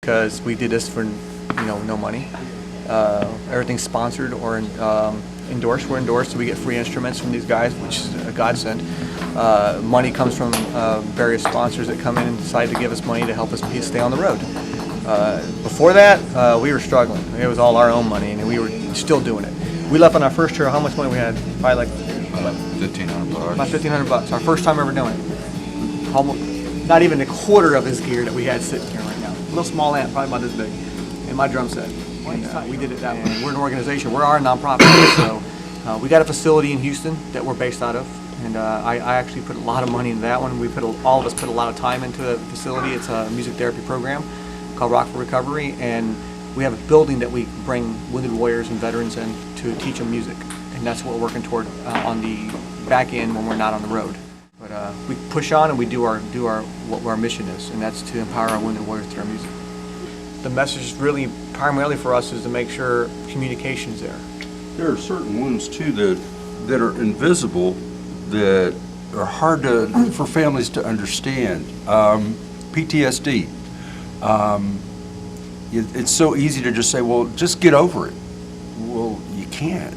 because we did this for no money. Everything's sponsored or endorsed. We're endorsed, so we get free instruments from these guys, which is a godsend. Money comes from various sponsors that come in and decide to give us money to help us stay on the road. Before that, we were struggling. It was all our own money, and we were still doing it. We left on our first tour. How much money we had? Probably like about $1,500. About $1,500. Our first time ever doing it. Almost, not even a quarter of his gear that we had sitting here right now. A little small amp, probably about this big, and my drum set. And we did it that way. We're an organization. We're our nonprofit. So we got a facility in Houston that we're based out of, and I actually put a lot of money into that one. All of us put a lot of time into the facility. It's a music therapy program called Rock for Recovery, and we have a building that we bring wounded warriors and veterans in to teach them music, and that's what we're working toward on the back end when we're not on the road. But we push on and we do what our mission is, and that's to empower our wounded warriors through our music. The message really primarily for us is to make sure communication's there. There are certain wounds too that are invisible, that are hard for families to understand. PTSD. It's so easy to just say, well, just get over it. Well, you can't.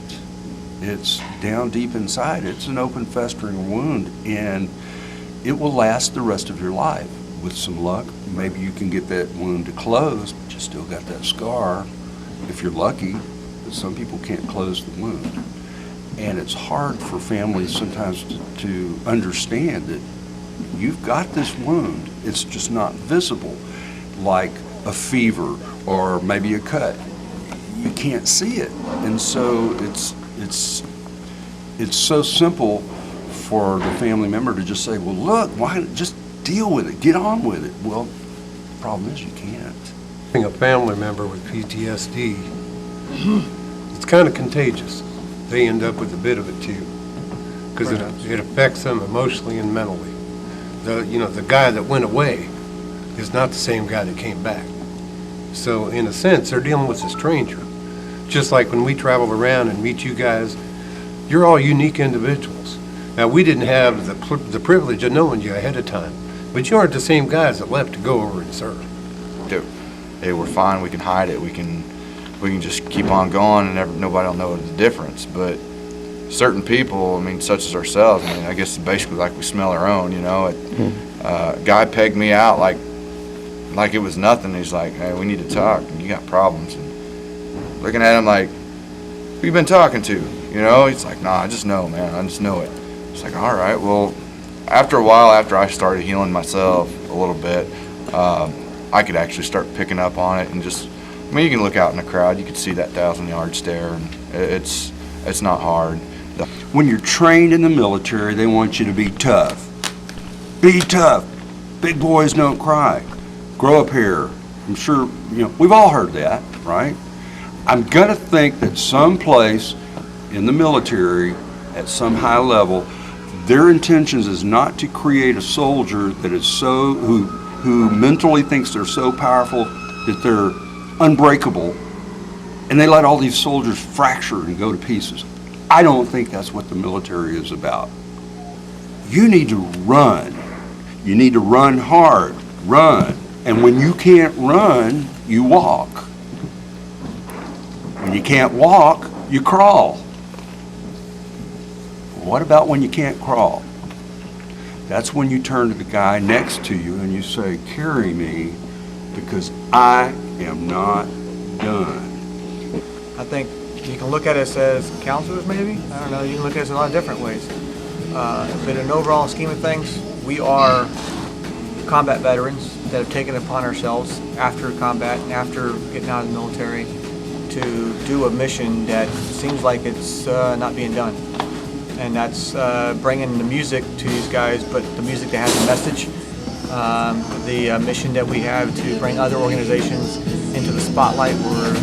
It's down deep inside. It's an open, festering wound, and it will last the rest of your life. With some luck, maybe you can get that wound to close, but you still got that scar, if you're lucky. But some people can't close the wound. And it's hard for families sometimes to understand that you've got this wound. It's just not visible, like a fever or maybe a cut. You can't see it. And so it's so simple for the family member to just say, well, look, why just deal with it, get on with it. Well, the problem is you can't. Having a family member with PTSD, it's kind of contagious. They end up with a bit of it too, because it affects them emotionally and mentally. The guy that went away is not the same guy that came back. So in a sense, they're dealing with a stranger. Just like when we travel around and meet you guys, you're all unique individuals. Now, we didn't have the privilege of knowing you ahead of time, but you aren't the same guys that left to go over and serve. Hey, we're fine. We can hide it. We can just keep on going, and nobody will know the difference. But certain people, I mean, such as ourselves, I mean, I guess basically like we smell our own. A guy pegged me out like it was nothing. He's like, hey, we need to talk. You got problems. And looking at him like, who you been talking to? He's like, nah, I just know, man. I just know it. It's like, all right, well, after a while, after I started healing myself a little bit, I could actually start picking up on it and just, I mean, you can look out in the crowd, you can see that 1,000-yard stare, and it's not hard. When you're trained in the military, they want you to be tough. Be tough. Big boys don't cry. Grow up here. I'm sure, we've all heard that, right? I'm gonna think that someplace in the military, at some high level, their intentions is not to create a soldier that is who mentally thinks they're so powerful that they're unbreakable, and they let all these soldiers fracture and go to pieces. I don't think that's what the military is about. You need to run. You need to run hard. Run. And when you can't run, you walk. When you can't walk, you crawl. What about when you can't crawl? That's when you turn to the guy next to you and you say, carry me, because I am not done. I think you can look at it as counselors, maybe. I don't know. You can look at it in a lot of different ways. But in an overall scheme of things, we are combat veterans that have taken it upon ourselves after combat and after getting out of the military to do a mission that seems like it's not being done. And that's bringing the music to these guys, but the music that has a message. The mission that we have to bring other organizations into the spotlight where